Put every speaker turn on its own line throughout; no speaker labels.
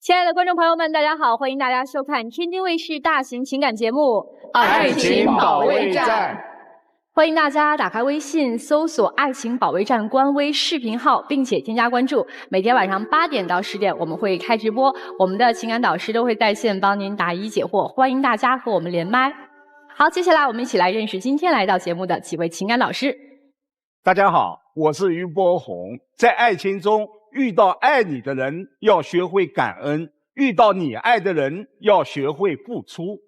亲爱的观众朋友们，大家好，欢迎大家收看天津卫视大型情感节目《
爱情保卫战》。
欢迎大家打开微信，搜索“爱情保卫战”官微视频号，并且添加关注。每天晚上8点到10点，我们会开直播，我们的情感导师都会在线帮您答疑解惑，欢迎大家和我们连麦。好，接下来我们一起来认识今天来到节目的几位情感导师。
大家好，我是于波红。在爱情中遇到爱你的人，要学会感恩；遇到你爱的人，要学会付出。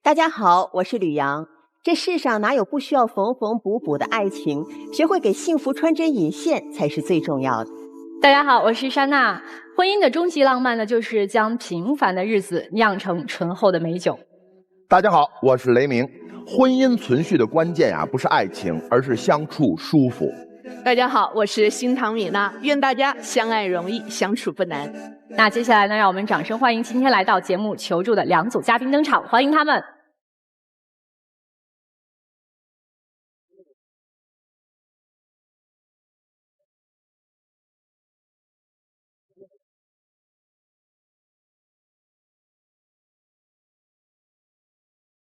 大家好，我是吕阳。这世上哪有不需要缝缝补补的爱情？学会给幸福穿针引线才是最重要的。
大家好，我是珊娜。婚姻的终极浪漫呢，就是将平凡的日子酿成醇厚的美酒。
大家好，我是雷鸣。婚姻存续的关键不是爱情，而是相处舒服。
大家好，我是新唐米娜，愿大家相爱容易，相处不难。
那接下来呢，让我们掌声欢迎今天来到节目求助的2组嘉宾登场，欢迎他们。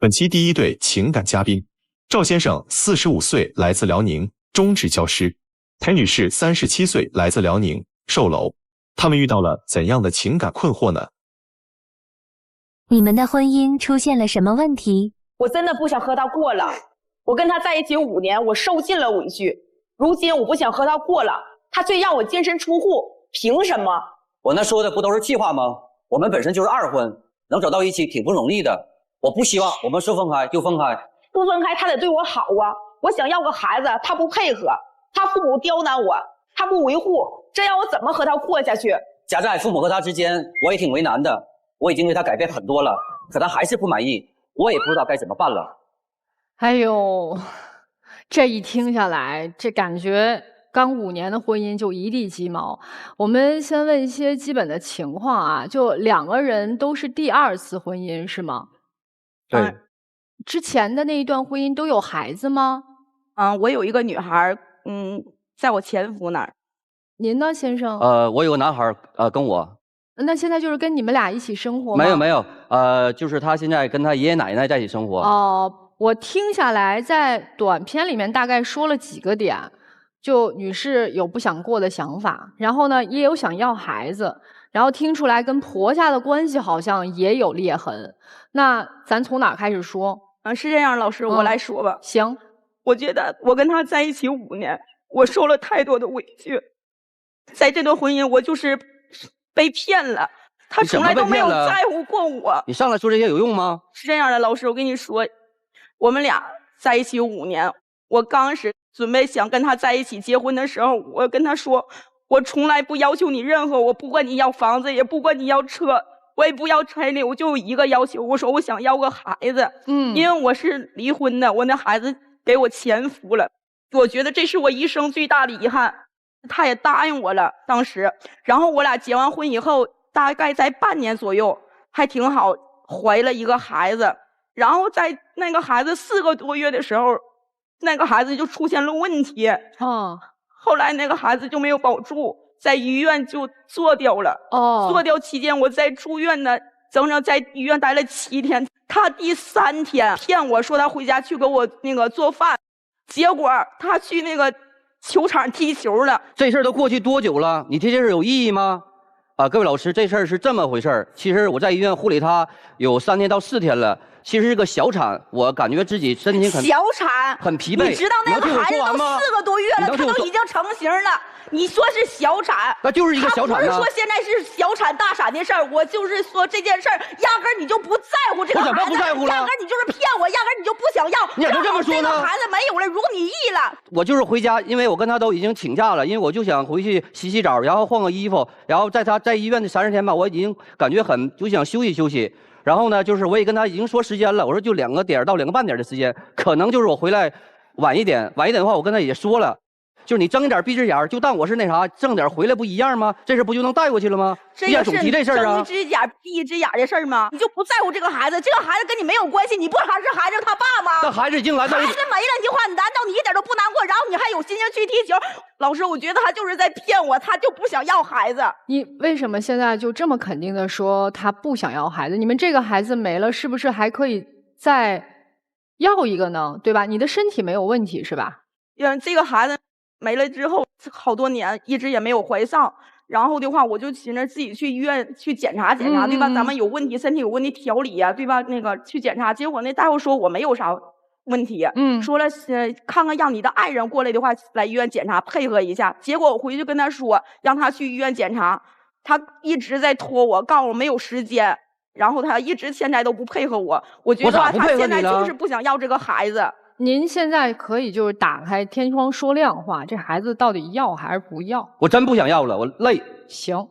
本期第一对情感嘉宾，赵先生45岁，来自辽宁，中职教师；裴女士37岁，来自辽宁，售楼。他们遇到了怎样的情感困惑呢？
你们的婚姻出现了什么问题？
我真的不想和他过了。我跟他在一起5年，我受尽了委屈。如今我不想和他过了，他却让我净身出户，凭什么？
我那说的不都是气话吗？我们本身就是2婚，能走到一起挺不容易的。我不希望我们说分开就分开，
不分开他得对我好啊！我想要个孩子，他不配合，他父母刁难我，他不维护，这让我怎么和他过下去？
夹在父母和他之间，我也挺为难的。我已经为他改变很多了，可他还是不满意，我也不知道该怎么办了。
哎呦，这一听下来，这感觉刚5年的婚姻就一地鸡毛。我们先问一些基本的情况啊，就2个人都是第2次婚姻是吗？
对。
之前的那一段婚姻都有孩子吗？
我有一个女孩，在我前夫那儿。
您呢，先生？
我有个男孩，跟我。
那现在就是跟你们俩一起生活吗？
没有，就是他现在跟他爷爷奶奶在一起生活。
哦，我听下来，在短片里面大概说了几个点，就女士有不想过的想法，然后呢也有想要孩子，然后听出来跟婆家的关系好像也有裂痕。那咱从哪开始说？
是这样，老师，我来说吧。
行，
我觉得我跟他在一起5年，我受了太多的委屈，在这段婚姻我就是被骗了，他从来都没有在乎过我。
你上来说这些有用吗？
是这样的，老师，我跟你说，我们俩在一起5年，我刚是准备想跟他在一起结婚的时候，我跟他说，我从来不要求你任何，我不管你要房子，也不管你要车，我也不要彩礼，我就有一个要求，我说我想要个孩子。因为我是离婚的，我那孩子给我前夫了，我觉得这是我一生最大的遗憾。他也答应我了，当时，然后我俩结完婚以后，大概在半年左右，还挺好，怀了一个孩子。然后在那个孩子4个多月的时候，那个孩子就出现了问题。后来那个孩子就没有保住，在医院就做掉了。做掉期间，我在住院呢，整整在医院待了7天。他第3天骗我说他回家去给我做饭，结果他去球场踢球了。
这事儿都过去多久了？你这事儿有意义吗？各位老师，这事儿是这么回事儿。其实我在医院护理他有3天到4天了。其实是个小产，我感觉自己身体
小产
很疲惫。
你知道那个孩子都4个多月了，他都已经成型了。你说是小产，
那就是一个小产。
他不是说现在是小产大产的事儿，我就是说这件事儿，压根儿你就不在乎这个孩子，
我怎么不在乎了？
压根儿你就是骗我，压根儿你就不想要。
你咋就这么说呢？
这个孩子没有了，如你意了。
我就是回家，因为我跟他都已经请假了，因为我就想回去洗洗澡，然后换个衣服，然后他在医院的30天吧，我已经感觉就想休息休息。然后呢，就是我也跟他已经说时间了，我说就2个点到2个半点的时间，可能就是我回来晚一点的话，我跟他也说了。就是你睁一点闭一只眼，就当我是那啥，挣点回来不一样吗？这事不就能带过去了吗？
这个是
总提这事儿啊，
睁一只眼闭一只眼的事儿吗？你就不在乎这个孩子？这个孩子跟你没有关系，你不还是孩子他爸吗？
那孩子已经来到，
孩子没了的话，难道你一点都不难过？然后你还有心情去踢球？老师，我觉得他就是在骗我，他就不想要孩子。
你为什么现在就这么肯定的说他不想要孩子？你们这个孩子没了，是不是还可以再要一个呢？对吧？你的身体没有问题是吧？
这个孩子没了之后，好多年一直也没有怀上。然后的话，我就寻思自己去医院去检查检查，对吧？咱们有问题，身体有问题调理呀，对吧？那个去检查，结果那大夫说我没有啥问题，说了看看让你的爱人过来的话来医院检查，配合一下。结果我回去跟他说，让他去医院检查，他一直在拖我，告诉我没有时间，然后他一直现在都不配合我。我觉得他现在就是不想要这个孩子。
您现在可以就是打开天窗说亮话，这孩子到底要还是不要？
我真不想要了，我累。
行，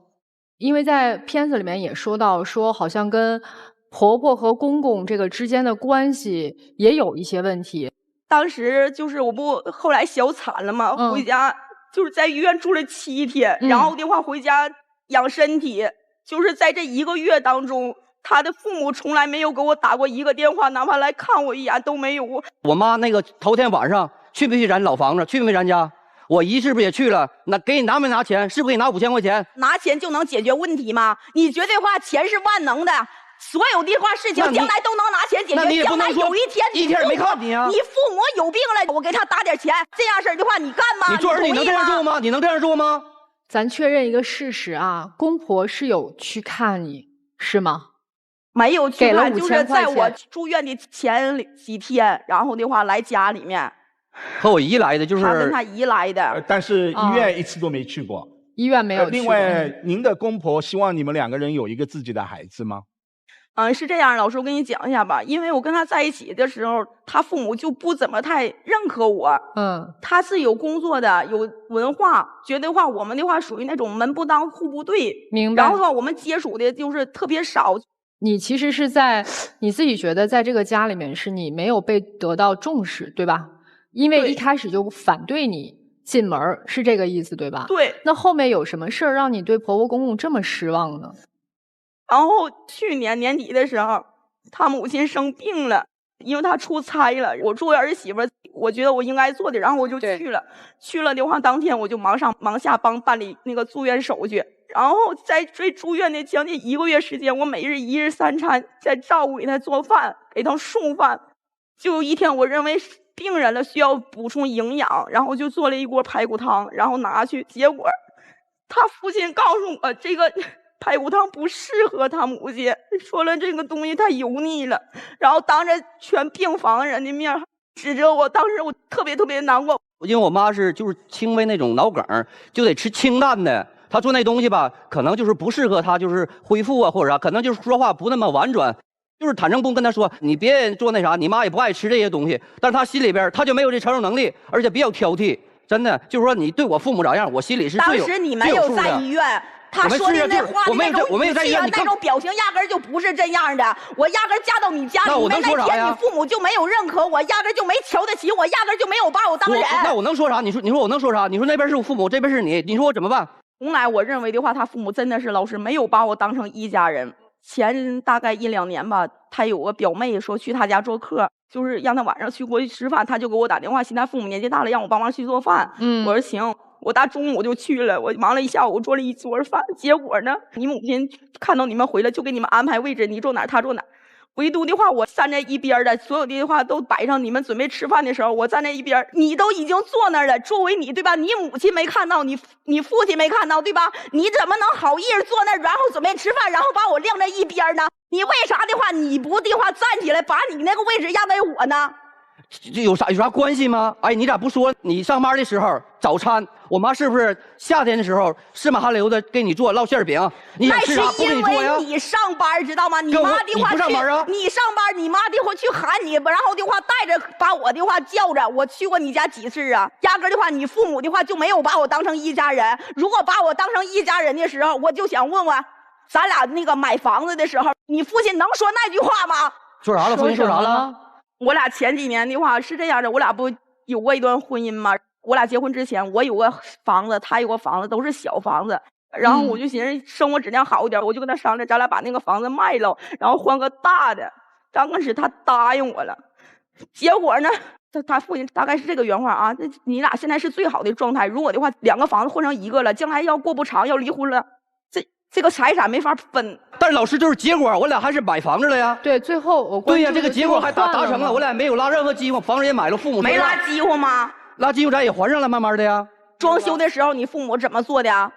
因为在片子里面也说到，说好像跟婆婆和公公这个之间的关系也有一些问题。
当时就是我不后来小产了嘛，回家就是在医院住了7天，然后的话回家养身体，就是在这1个月当中。他的父母从来没有给我打过一个电话，哪怕来看我一眼都没有。
我妈那个头天晚上去没去咱老房子？去没咱家？我姨是不是也去了？那给你拿没拿钱？是不是给你拿5000块钱？
拿钱就能解决问题吗？你觉得话钱是万能的，所有的话事情将来都能拿钱解决。
那你也不能说
将来有一天
一天也没看你啊！
你父母有病了，我给他打点钱，这样式的话你干吗？
你做儿女能这样做吗？你能这样做吗？
咱确认一个事实啊，公婆是有去看你，是吗？
没有去看，就是在我住院的前几天，然后的话来家里面，
和我姨来的，就是
他跟他姨来的，
但是医院一次都没去过，
医院没有去过。
另外，您的公婆希望你们2个人有一个自己的孩子吗？
是这样，老师，我跟你讲一下吧。因为我跟他在一起的时候，他父母就不怎么太认可我。他是有工作的，有文化，觉得话我们的话属于那种门不当户不对。
明白。
然后的话，我们接触的就是特别少。
你其实是在你自己觉得在这个家里面是你没有被得到重视，对吧？因为一开始就反对你进门，是这个意思，对吧？
对。
那后面有什么事儿让你对婆婆公公这么失望呢？
然后去年年底的时候，他母亲生病了，因为他出差了。我作为儿媳妇，我觉得我应该做的，然后我就去了。去了的话，当天我就忙上忙下办理那个住院手续。然后在住院的将近1个月时间，我每日1日3餐在照顾给他做饭，给他送饭。就有一天，我认为病人了需要补充营养，然后就做了一锅排骨汤，然后拿去。结果他父亲告诉我，这个排骨汤不适合他母亲，说了这个东西太油腻了，然后当着全病房人的面指责我。当时我特别难过，
因为我妈就是轻微那种脑梗，就得吃清淡的。他做那东西吧，可能就是不适合他，就是恢复啊，或者啥，可能就是说话不那么婉转，就是坦正不跟他说，你别做那啥，你妈也不爱吃这些东西，但是他心里边他就没有这承受能力，而且比较挑剔，真的就是说你对我父母咋样，我心里是最有
当时你没有在医院。他说的那话的那种语气啊，那种表情，压根就不是这样的。我压根嫁到你家里面那天，你父母就没有认可我，压根就没瞧得起我，压根就没有把我当人。
那我能说啥？你说我能说啥？你说那边是我父母，这边是你，你说我怎么办？
从来我认为的话，他父母真的是老师没有把我当成一家人。前大概1、2年吧，他有个表妹说去他家做客，就是让他晚上去过去吃饭，他就给我打电话，现在父母年纪大了，让我帮忙去做饭。我说行。我大中午就去了，我忙了一下午，做了一桌饭。结果呢，你母亲看到你们回来，就给你们安排位置，你坐哪儿，他坐哪儿。唯独的话，我站在一边的，所有的话都摆上，你们准备吃饭的时候，我站在一边，你都已经坐那儿了。作为你，对吧？你母亲没看到，你父亲没看到，对吧？你怎么能好意思坐那儿，然后准备吃饭，然后把我晾在一边呢？你为啥的话，你不的话站起来，把你那个位置让给我呢？
这有啥关系吗？哎，你咋不说？你上班的时候早餐，我妈是不是夏天的时候湿马哈溜的给你做烙馅饼？你想吃啥不给你做呀？
那是因为你上班，知道吗？你妈的话
你不上班啊？
你上班，你妈的话去喊你，然后的话带着把我的话叫着。我去过你家几次啊？压根的话，你父母的话就没有把我当成一家人。如果把我当成一家人的时候，我就想问问，咱俩那个买房子的时候，你父亲能说那句话吗？
说啥了？父亲说啥了？
我俩前几年的话是这样的，我俩不有过一段婚姻吗？我俩结婚之前，我有个房子，他有个房子，都是小房子。然后我就寻思生活质量好一点，我就跟他商量，咱俩把那个房子卖了，然后换个大的。刚开始他答应我了，结果呢，他父亲大概是这个原话啊，你俩现在是最好的状态，如果的话2个房子换成1个了，将来要过不长要离婚了，这个财产没法分。
但是老师就是结果，我俩还是买房子了呀。
对，最后我
对呀，这个结果还达成了，我俩没有拉任何饥荒，房子也买了，父母
没拉饥荒吗？
拉饥荒咱也还上了，慢慢的呀。
装修的时候你父母怎么做的呀？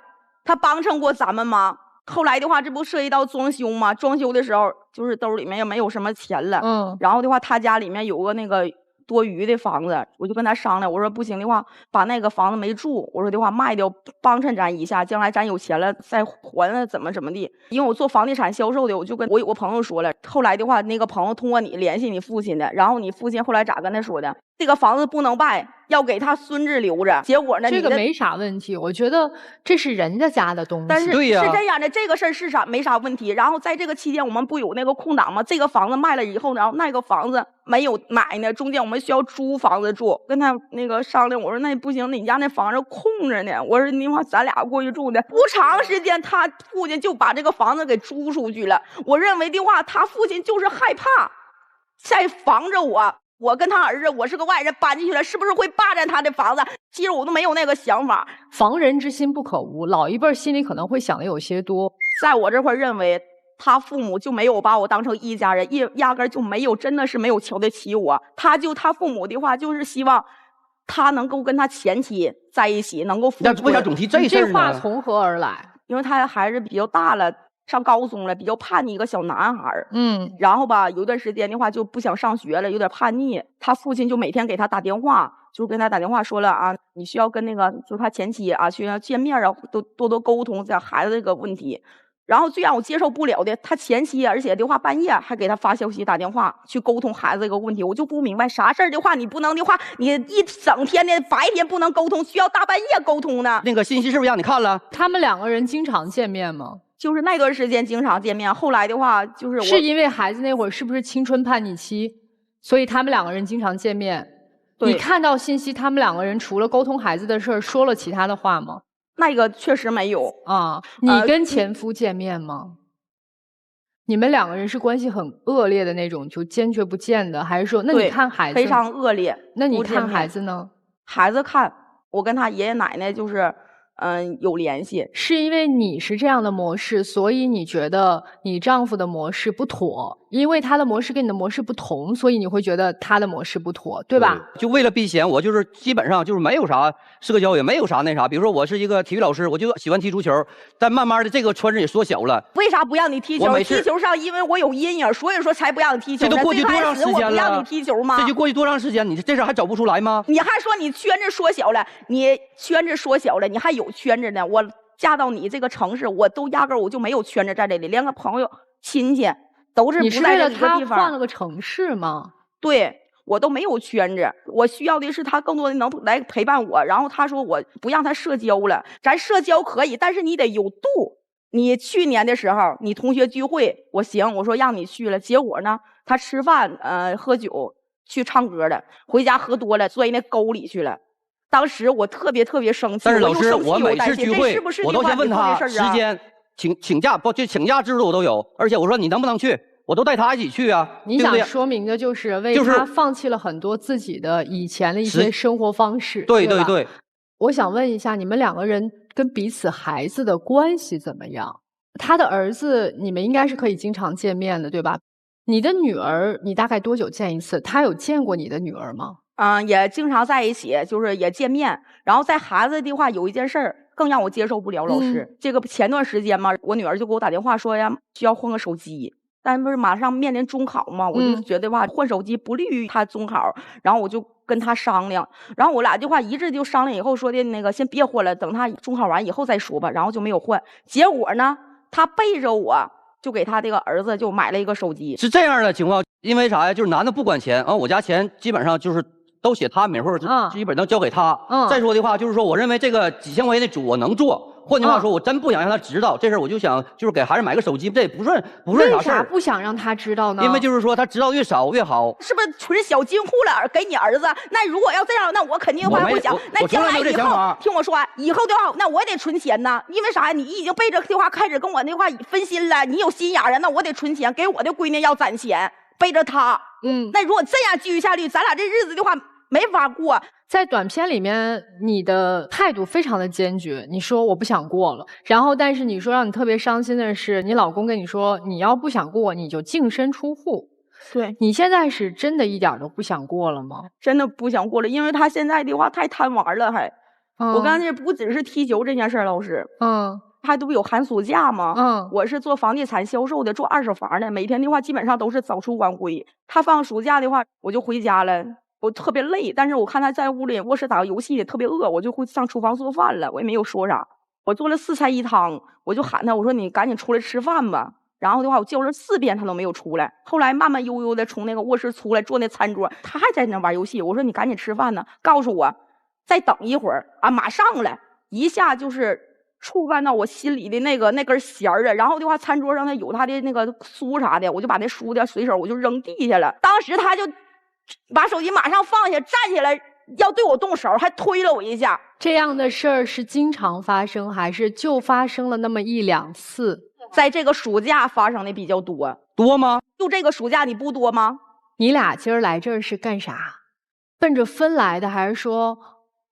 他帮衬过咱们吗？后来的话，这不涉及到装修吗？装修的时候就是兜里面也没有什么钱了，然后的话，他家里面有个那个多余的房子，我就跟他商量，我说不行的话，把那个房子没住，我说的话卖掉，帮衬咱一下，将来咱有钱了再还了，怎么的。因为我做房地产销售的，我就跟我有个朋友说了，后来的话，那个朋友通过你联系你父亲的，然后你父亲后来咋跟他说的？这个房子不能卖，要给他孙子留着。结果呢，
这个没啥问题，我觉得这是人家家的东西。
但是是这样的，这个事儿是没啥问题。然后在这个期间，我们不有那个空档吗？这个房子卖了以后，然后那个房子没有买呢，中间我们需要租房子住。跟他那个商量，我说那不行，你家那房子空着呢。我说你话咱俩过去住的，不长时间，他父亲就把这个房子给租出去了。我认为的话，他父亲就是害怕，在防着我。我跟他儿子，我是个外人搬进去了，是不是会霸占他的房子？其实我都没有那个想法。
防人之心不可无，老一辈心里可能会想的有些多。
在我这块认为，他父母就没有把我当成一家人，压根就没有，真的是没有瞧得起我。他父母的话，就是希望他能够跟他前妻在一起，能够付出。
为啥总提这事儿呢？
这话从何而来？
因为他孩子比较大了。上高中了，比较叛逆一个小男孩然后吧，有段时间的话就不想上学了，有点叛逆。他父亲就每天给他打电话，就跟他打电话说了啊，你需要跟那个就是他前妻啊，需要见面啊，多多沟通这孩子这个问题。然后最让我接受不了的，他前妻而且的话半夜还给他发消息打电话去沟通孩子这个问题，我就不明白啥事儿的话你不能的话，你一整天的白天不能沟通，需要大半夜沟通呢？
那个信息是不是让你看了？
他们2个人经常见面吗？
就是那段时间经常见面，后来的话就是
因为孩子那会儿是不是青春叛逆期，所以他们2个人经常见面。你看到信息，他们2个人除了沟通孩子的事儿，说了其他的话吗？
那个确实没有
啊。你跟前夫见面吗？你们2个人是关系很恶劣的那种，就坚决不见的，还是说那你看孩子
非常恶劣？
那你看孩子呢？
孩子看，我跟他爷爷奶奶就是有联系。
是因为你是这样的模式，所以你觉得你丈夫的模式不妥，因为他的模式跟你的模式不同，所以你会觉得他的模式不妥，对吧？
就为了避嫌，我就是基本上就是没有啥社交，也没有啥那啥。比如说我是一个体育老师，我就喜欢踢足球，但慢慢的这个圈子也缩小了。
为啥不让你踢球？踢球上因为我有阴影，所以说才不让你踢球。
这都过去多长时间了？
我不让你踢球吗？
这就过去多长时间？你这事还找不出来吗？
你还说你圈子缩小了，你圈子缩小了，你还有圈子呢？我嫁到你这个城市，我都压根我就没有圈子在这里，连个朋友亲戚都是不在这个地方。
你是为了他换了个城市吗？
对，我都没有圈子，我需要的是他更多的能来陪伴我。然后他说我不让他社交了，咱社交可以，但是你得有度。你去年的时候，你同学聚会，我行，我说让你去了，结果呢，他吃饭喝酒去唱歌了，回家喝多了，摔那沟里去了。当时我特别生气。
但是老师，我每次聚会，我都先问他时间，请假不就请假制度我都有，而且我说你能不能去，我都带他一起去啊。
你想说明的就是为他放弃了很多自己的以前的一些生活方式。
对。
我想问一下，你们2个人跟彼此孩子的关系怎么样？他的儿子你们应该是可以经常见面的，对吧？你的女儿你大概多久见一次？他有见过你的女儿吗？
也经常在一起，就是也见面。然后在孩子的话，有一件事儿更让我接受不了。老师，这个前段时间嘛，我女儿就给我打电话说呀，需要换个手机，但不是马上面临中考嘛，我就觉得话换手机不利于她中考，然后我就跟她商量，然后我俩的话一致就商量以后说的那个先别换了，等她中考完以后再说吧，然后就没有换。结果呢，她背着我就给他这个儿子就买了一个手机。
是这样的情况，因为啥呀？就是男的不管钱啊，我家钱基本上就是都写他名户，基本都交给他。再说的话就是说，我认为这个几千块钱的主我能做。换句话说，我真不想让他知道这事儿，我就想就是给孩子买个手机，这也不算啥事儿。
为啥不想让他知道呢？
因为就是说他知道越少越好。
是不是存小金库了给你儿子？那如果要这样，那我肯定会不想。那将来以后，听我说，以后的话，那我也得存钱呢。因为啥呀？你已经被这的话开始跟我那话分心了，你有心眼儿啊，那我得存钱，给我的闺女要攒钱，背着她。那如果这样继续下去，咱俩这日子的话没法过。
在短片里面，你的态度非常的坚决，你说我不想过了，然后但是你说让你特别伤心的是，你老公跟你说你要不想过，你就净身出户。
对，
你现在是真的一点都不想过了吗？
真的不想过了，因为他现在的话太贪玩了，还。我刚才不只是踢球这件事儿，老师。他都不有寒暑假吗？我是做房地产销售的，做二手房的，每天的话基本上都是早出晚归。他放暑假的话，我就回家了。我特别累，但是我看他在屋里卧室打游戏也特别饿，我就会上厨房做饭了，我也没有说啥。我做了4菜1汤，我就喊他，我说你赶紧出来吃饭吧。然后的话，我叫了4遍他都没有出来。后来慢慢悠悠的从那个卧室出来，坐那餐桌，他还在那玩游戏。我说你赶紧吃饭呢，告诉我再等一会儿啊，马上来。一下就是触犯到我心里的那根弦儿了。然后的话，餐桌上他有他的那个书啥的，我就把那书的随手我就扔地下了。当时他就把手机马上放下，站起来要对我动手，还推了我一下。
这样的事儿是经常发生，还是就发生了那么1、2次？
在这个暑假发生的比较多。
多吗？
就这个暑假你不多吗？
你俩今儿来这儿是干啥？奔着分来的，还是说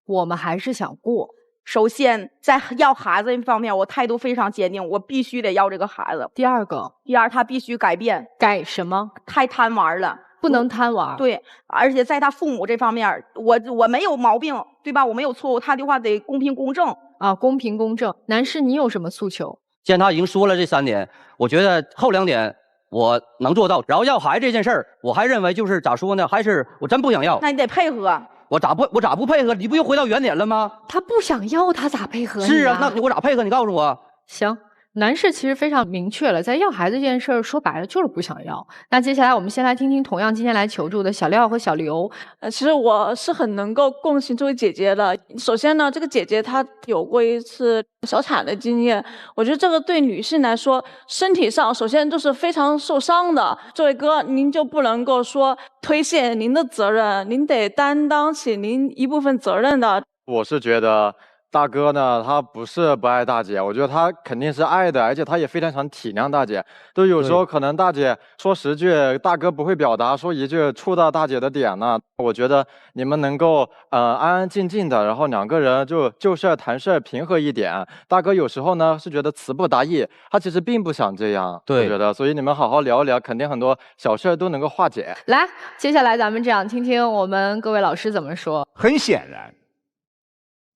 我们还是想过？
首先在要孩子方面，我态度非常坚定，我必须得要这个孩子。
第二，
他必须改变。
改什么？
太贪玩了。
不能贪玩。
对，而且在他父母这方面，我没有毛病，对吧？我没有错误，他的话得公平公正
啊，公平公正。男士，你有什么诉求？
既然他已经说了这3点，我觉得后2点我能做到。然后要孩子这件事儿，我还认为就是咋说呢？还是我真不想要。
那你得配合。
我咋不配合？你不又回到原点了吗？
他不想要，他咋配合你？
是啊，那我咋配合？你告诉我。
行。男士其实非常明确了，在要孩子这件事儿，说白了就是不想要。那接下来我们先来听听同样今天来求助的小廖和小刘。
其实我是很能够共情这位姐姐的。首先呢，这个姐姐她有过一次小产的经验，我觉得这个对女性来说，身体上首先就是非常受伤的。这位哥，您就不能够说推卸您的责任，您得担当起您一部分责任的。
我是觉得大哥呢，他不是不爱大姐，我觉得他肯定是爱的，而且他也非常想体谅大姐。都有时候可能大姐说10句，大哥不会表达，说1句触到大姐的点呢。我觉得你们能够安安静静的，然后2个人就事谈事，平和一点。大哥有时候呢是觉得词不达意，他其实并不想这样。对，我觉得，所以你们好好聊一聊，肯定很多小事都能够化解。
来，接下来咱们这样听听我们各位老师怎么说。
很显然。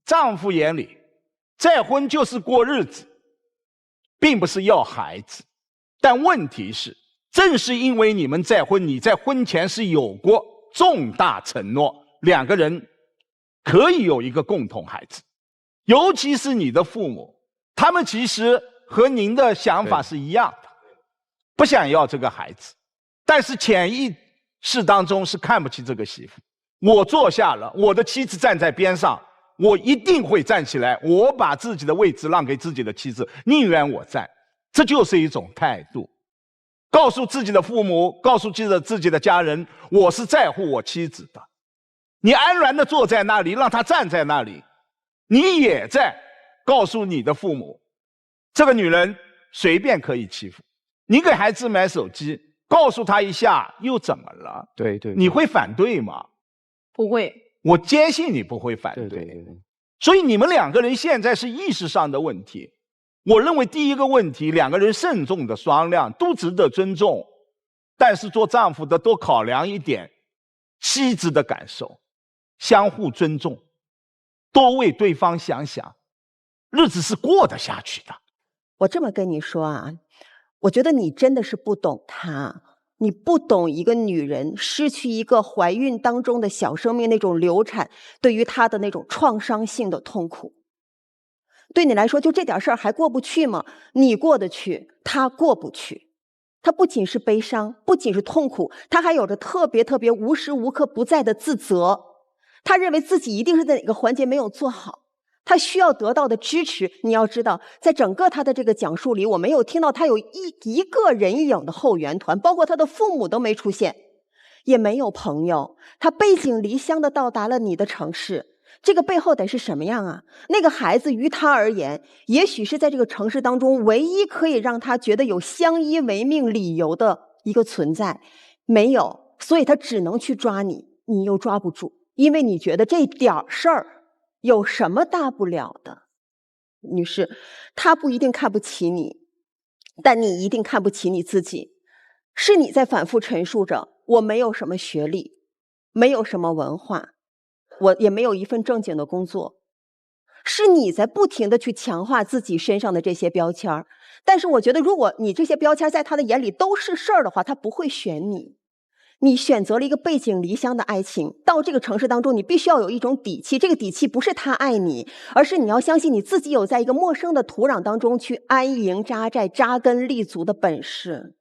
丈夫眼里，再婚就是过日子，并不是要孩子。但问题是，正是因为你们再婚，你在婚前是有过重大承诺，2个人可以有一个共同孩子。尤其是你的父母，他们其实和您的想法是一样的，不想要这个孩子，但是潜意识当中是看不起这个媳妇。我坐下了，我的妻子站在边上。我一定会站起来，我把自己的位置让给自己的妻子，宁愿我站，这就是一种态度。告诉自己的父母，告诉自己的家人，我是在乎我妻子的。你安然地坐在那里，让她站在那里，你也在告诉你的父母，这个女人随便可以欺负。你给孩子买手机，告诉他一下又怎么了？对，你会反对吗？
不会。
我坚信你不会反对。所以你们2个人现在是意识上的问题。我认为第一个问题，2个人慎重的商量，都值得尊重。但是做丈夫的多考量一点妻子的感受，相互尊重，多为对方想想，日子是过得下去的。
我这么跟你说啊，我觉得你真的是不懂她。你不懂一个女人失去一个怀孕当中的小生命那种流产对于她的那种创伤性的痛苦。对你来说就这点事儿还过不去吗？你过得去，她过不去。她不仅是悲伤，不仅是痛苦，她还有着特别无时无刻不在的自责。他认为自己一定是在哪个环节没有做好，他需要得到的支持。你要知道，在整个他的这个讲述里，我没有听到他有一个人影的后援团，包括他的父母都没出现，也没有朋友。他背井离乡的到达了你的城市，这个背后得是什么样啊？那个孩子于他而言，也许是在这个城市当中唯一可以让他觉得有相依为命理由的一个存在，没有，所以他只能去抓你，你又抓不住，因为你觉得这点事儿有什么大不了的。女士，他不一定看不起你，但你一定看不起你自己。是你在反复陈述着，我没有什么学历，没有什么文化，我也没有一份正经的工作，是你在不停的去强化自己身上的这些标签。但是我觉得，如果你这些标签在他的眼里都是事儿的话，他不会选你。你选择了一个背井离乡的爱情，到这个城市当中，你必须要有一种底气。这个底气不是他爱你，而是你要相信你自己有在一个陌生的土壤当中去安营扎寨、扎根立足的本事。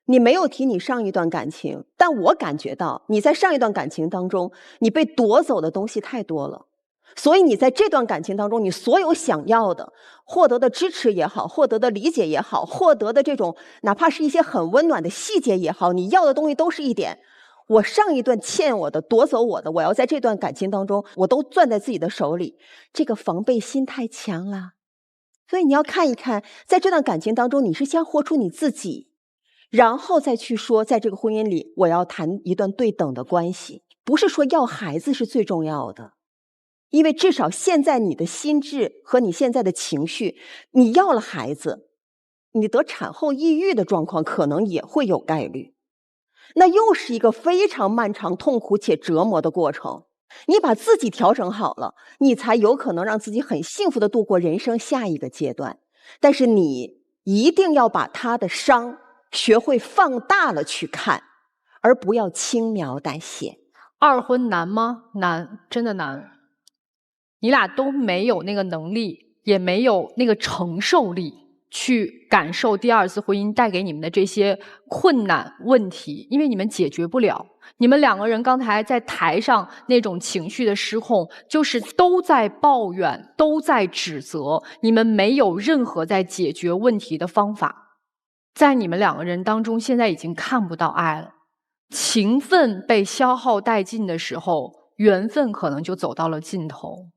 你没有提你上一段感情，但我感觉到你在上一段感情当中，你被夺走的东西太多了。所以你在这段感情当中，你所有想要的，获得的支持也好，获得的理解也好，获得的这种哪怕是一些很温暖的细节也好，你要的东西都是一点，我上一段欠我的，夺走我的，我要在这段感情当中，我都攥在自己的手里，这个防备心太强了。所以你要看一看，在这段感情当中，你是先活出你自己，然后再去说，在这个婚姻里，我要谈一段对等的关系，不是说要孩子是最重要的。因为至少现在你的心智和你现在的情绪，你要了孩子，你得产后抑郁的状况可能也会有概率，那又是一个非常漫长、痛苦且折磨的过程。你把自己调整好了，你才有可能让自己很幸福的度过人生下一个阶段。但是你一定要把他的伤学会放大了去看，而不要轻描淡写。
二婚难吗？难，真的难。你俩都没有那个能力，也没有那个承受力去感受第二次婚姻带给你们的这些困难问题，因为你们解决不了。你们两个人刚才在台上那种情绪的失控，就是都在抱怨，都在指责，你们没有任何在解决问题的方法。在你们两个人当中，现在已经看不到爱了。情分被消耗殆尽的时候，缘分可能就走到了尽头。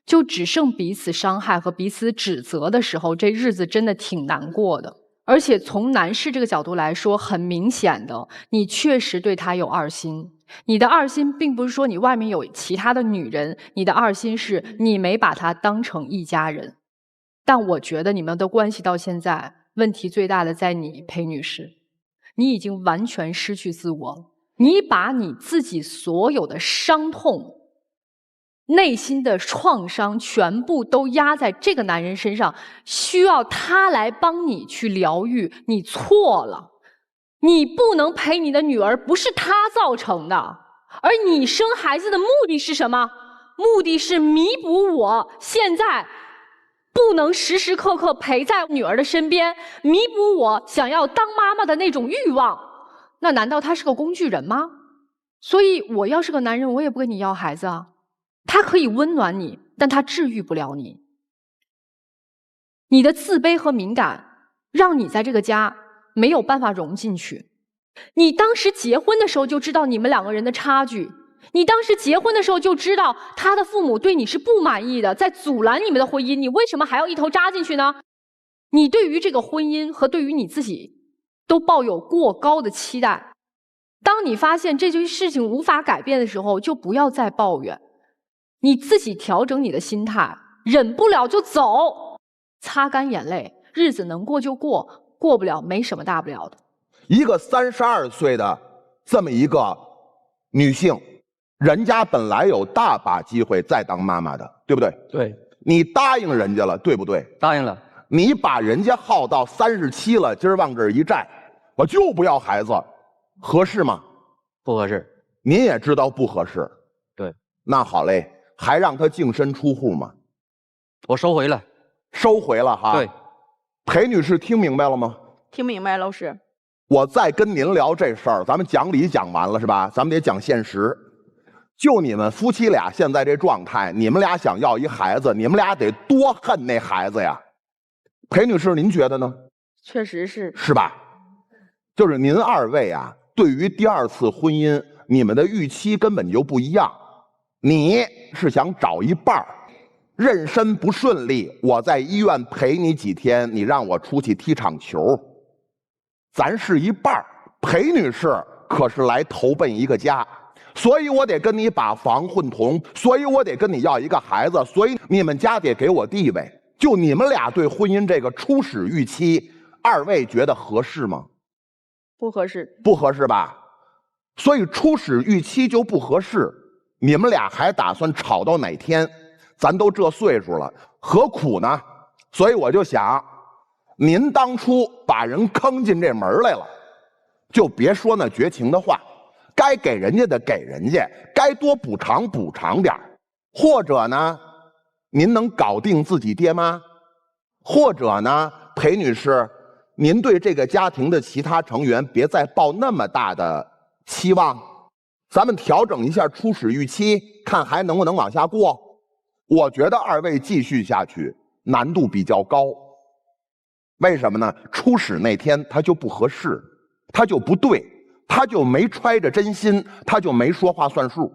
就只剩彼此伤害和彼此指责的时候，这日子真的挺难过的。而且从男士这个角度来说，很明显的，你确实对他有二心。你的二心并不是说你外面有其他的女人，你的二心是你没把他当成一家人。但我觉得你们的关系到现在，问题最大的在你，裴女士，你已经完全失去自我了。你把你自己所有的伤痛、内心的创伤全部都压在这个男人身上，需要他来帮你去疗愈。你错了，你不能陪你的女儿，不是他造成的。而你生孩子的目的是什么？目的是弥补我现在不能时时刻刻陪在女儿的身边，弥补我想要当妈妈的那种欲望。那难道他是个工具人吗？所以我要是个男人，我也不跟你要孩子啊。他可以温暖你，但他治愈不了你。你的自卑和敏感让你在这个家没有办法融进去。你当时结婚的时候就知道你们两个人的差距，你当时结婚的时候就知道他的父母对你是不满意的，在阻拦你们的婚姻，你为什么还要一头扎进去呢？你对于这个婚姻和对于你自己都抱有过高的期待。当你发现这件事情无法改变的时候，就不要再抱怨。你自己调整你的心态，忍不了就走，擦干眼泪，日子能过就过，过不了没什么大不了的。
一个32岁的这么一个女性，人家本来有大把机会再当妈妈的，对不对？
对。
你答应人家了，对不对？
答应了。
你把人家耗到37了，今儿往这儿一站，我就不要孩子，合适吗？
不合适。
您也知道不合适。
对。
那好嘞。还让他净身出户吗？
我收回了，
收回了哈。
对，
裴女士听明白了吗？
听明白，老师。
我再跟您聊这事儿，咱们讲理讲完了是吧？咱们得讲现实。就你们夫妻俩现在这状态，你们俩想要一孩子，你们俩得多恨那孩子呀！裴女士，您觉得呢？
确实是
吧？就是您二位啊，对于第二次婚姻，你们的预期根本就不一样。你是想找一半儿，妊娠不顺利，我在医院陪你几天，你让我出去踢场球，咱是一半儿。裴女士可是来投奔一个家。所以我得跟你把房混同，所以我得跟你要一个孩子，所以你们家得给我地位。就你们俩对婚姻这个初始预期，二位觉得合适吗？
不合适，
不合适吧？所以初始预期就不合适，你们俩还打算吵到哪天？咱都这岁数了，何苦呢？所以我就想，您当初把人坑进这门来了，就别说那绝情的话。该给人家的给人家，该多补偿补偿点儿，或者呢，您能搞定自己爹妈，或者呢，裴女士，您对这个家庭的其他成员别再抱那么大的期望，咱们调整一下初始预期，看还能不能往下过。我觉得二位继续下去难度比较高，为什么呢？初始那天他就不合适，他就不对。他就没揣着真心，他就没说话算数。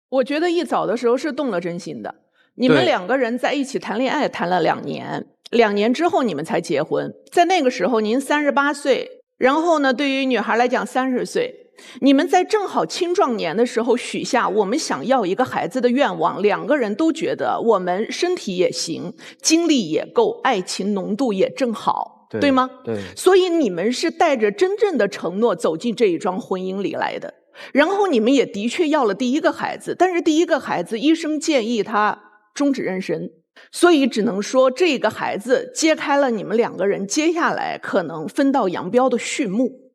我觉得一早的时候是动了真心的。你们两个人在一起谈恋爱谈了2年，2年之后你们才结婚。在那个时候您38岁，然后呢，对于女孩来讲30岁，你们在正好青壮年的时候许下我们想要一个孩子的愿望，两个人都觉得我们身体也行，精力也够，爱情浓度也正好。对吗？
对，
所以你们是带着真正的承诺走进这一桩婚姻里来的，然后你们也的确要了第一个孩子，但是第一个孩子医生建议他终止妊娠，所以只能说这个孩子揭开了你们两个人接下来可能分道扬镳的序幕。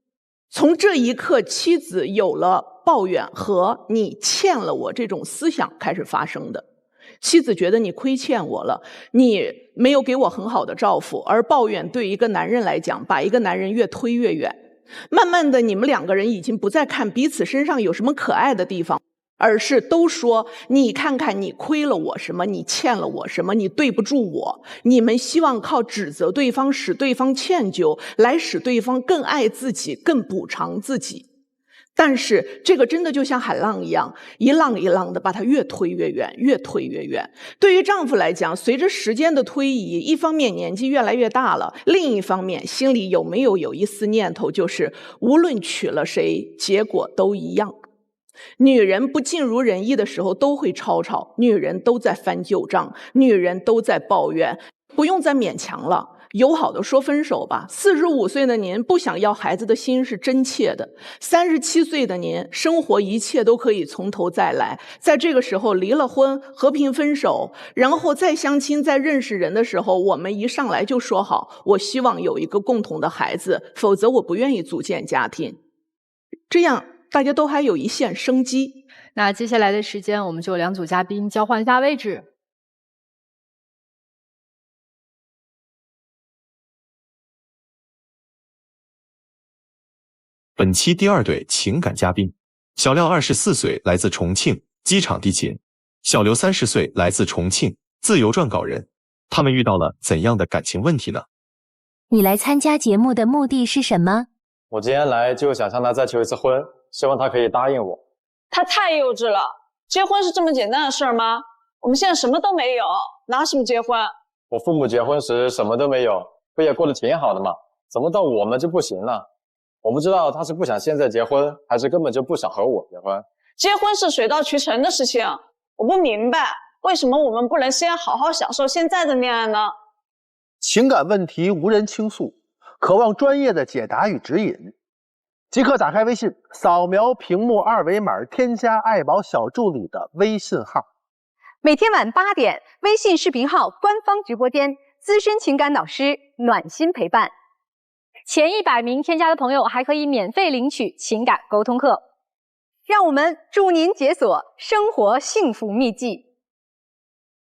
从这一刻，妻子有了抱怨和你欠了我这种思想开始发生的。妻子觉得你亏欠我了，你没有给我很好的照顾，而抱怨对一个男人来讲，把一个男人越推越远。慢慢的，你们两个人已经不再看彼此身上有什么可爱的地方，而是都说你看看你亏了我什么，你欠了我什么，你对不住我。你们希望靠指责对方，使对方歉疚，来使对方更爱自己，更补偿自己。但是这个真的就像海浪一样，一浪一浪的把它越推越远，越推越远。对于丈夫来讲，随着时间的推移，一方面年纪越来越大了，另一方面心里有没有一丝念头，就是无论娶了谁，结果都一样。女人不尽如人意的时候都会吵吵，女人都在翻旧账，女人都在抱怨，不用再勉强了。友好的说分手吧。45岁的您不想要孩子的心是真切的，37岁的您生活一切都可以从头再来，在这个时候离了婚，和平分手，然后再相亲，再认识人的时候，我们一上来就说好，我希望有一个共同的孩子，否则我不愿意组建家庭，这样大家都还有一线生机。
那接下来的时间，我们就两组嘉宾交换一下位置。
本期第二对情感嘉宾，小廖24岁，来自重庆，机场地勤；小刘30岁，来自重庆，自由撰稿人。他们遇到了怎样的感情问题呢？
你来参加节目的目的是什么？
我今天来就想向他再求一次婚，希望他可以答应我。
他太幼稚了，结婚是这么简单的事儿吗？我们现在什么都没有，拿什么结婚？
我父母结婚时什么都没有，不也过得挺好的吗？怎么到我们就不行了？我不知道他是不想现在结婚，还是根本就不想和我结婚。
结婚是水到渠成的事情，我不明白为什么我们不能先好好享受现在的恋爱呢？
情感问题无人倾诉，渴望专业的解答与指引，即刻打开微信，扫描屏幕二维码，添加爱宝小助理的微信号。
每天晚8点，微信视频号官方直播间，资深情感导师暖心陪伴。
前100名添加的朋友还可以免费领取情感沟通课。
让我们祝您解锁生活幸福秘籍。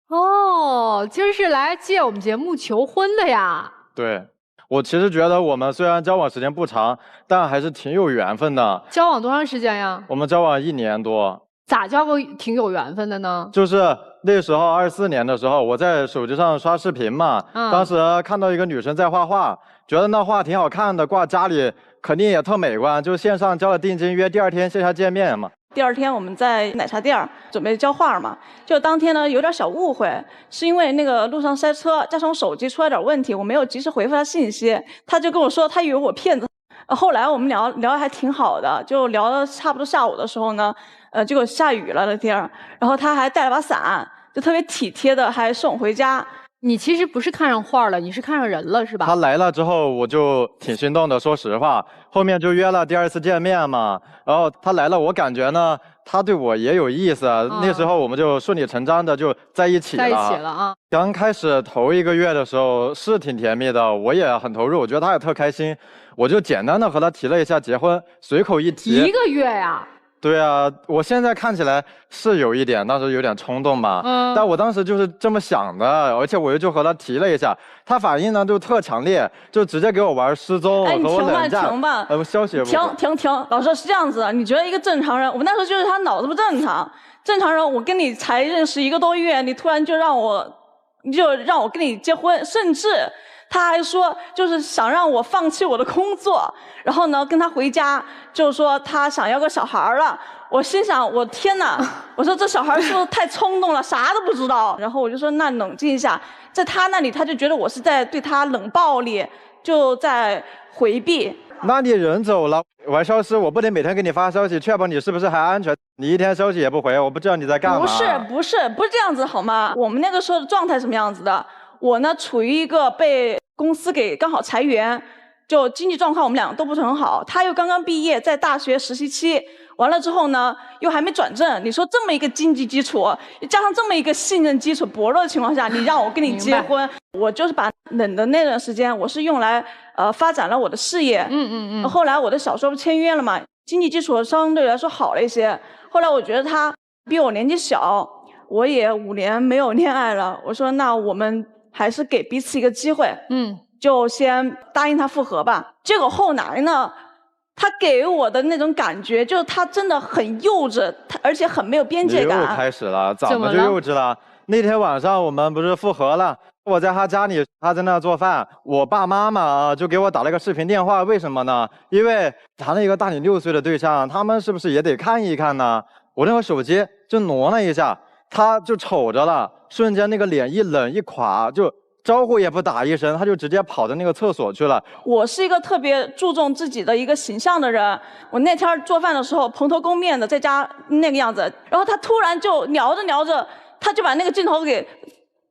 哦，今儿是来借我们节目求婚的呀？
对，我其实觉得我们虽然交往时间不长，但还是挺有缘分的。
交往多长时间呀？
我们交往1年多。
咋交个挺有缘分的呢？
就是那时候24年的时候，我在手机上刷视频嘛，当时看到一个女生在画画，觉得那画挺好看的，挂家里肯定也特美观，就线上交了定金，约第2天线下见面嘛。
第2天我们在奶茶店准备交画嘛，就当天呢有点小误会，是因为那个路上塞车，加上我手机出了点问题，我没有及时回复他信息，他就跟我说他以为我骗子。后来我们聊得还挺好的，就聊了差不多下午的时候呢，结果下雨了那天，然后他还带了把伞，就特别体贴的还送我回家。
你其实不是看上画了，你是看上人了是吧？
他来了之后我就挺心动的，说实话，后面就约了第2次见面嘛，然后他来了，我感觉呢他对我也有意思，那时候我们就顺理成章的就在一起了。
在一起了啊！
刚开始头1个月的时候是挺甜蜜的，我也很投入，我觉得他也特开心，我就简单的和他提了一下结婚，随口一提。
1个月呀？
对啊，我现在看起来是有一点，当时有点冲动嘛，但我当时就是这么想的，而且我就和他提了一下，他反应呢就特强烈，就直接给我玩失踪，和我冷战。
停吧，
消息也不
停，老师是这样子的，你觉得一个正常人，我那时候就是他脑子不正常，正常人我跟你才认识1个多月，你突然就让我跟你结婚，甚至他还说就是想让我放弃我的工作，然后呢跟他回家，就是说他想要个小孩了。我心想，我天哪！我说这小孩是不是太冲动了，啥都不知道？然后我就说那冷静一下，在他那里他就觉得我是在对他冷暴力，就在回避。
那你人走了，我还消失，我不得每天给你发消息，确保你是不是还安全？你1天消息也不回，我不知道你在干嘛。
不是这样子好吗？我们那个时候的状态什么样子的？我呢处于一个被公司给刚好裁员，就经济状况我们两个都不是很好，他又刚刚毕业，在大学实习期，完了之后呢又还没转正，你说这么一个经济基础，加上这么一个信任基础薄弱的情况下，你让我跟你结婚，我就是把冷的那段时间我是用来发展了我的事业。后来我的小说不签约了嘛，经济基础相对来说好了一些。后来我觉得他比我年纪小，我也5年没有恋爱了，我说那我们还是给彼此一个机会，就先答应他复合吧。结果后来呢，他给我的那种感觉，就是他真的很幼稚，而且很没有边界感。
又开始了，怎么就幼稚了？那天晚上我们不是复合了，我在他家里，他在那做饭，我爸妈嘛就给我打了个视频电话，为什么呢？因为谈了一个大你6岁的对象，他们是不是也得看一看呢？我那个手机就挪了一下，他就瞅着了，瞬间那个脸一冷一垮，就招呼也不打一声，他就直接跑到那个厕所去了。
我是一个特别注重自己的一个形象的人，我那天做饭的时候蓬头垢面的在家那个样子，然后他突然就聊着聊着，他就把那个镜头给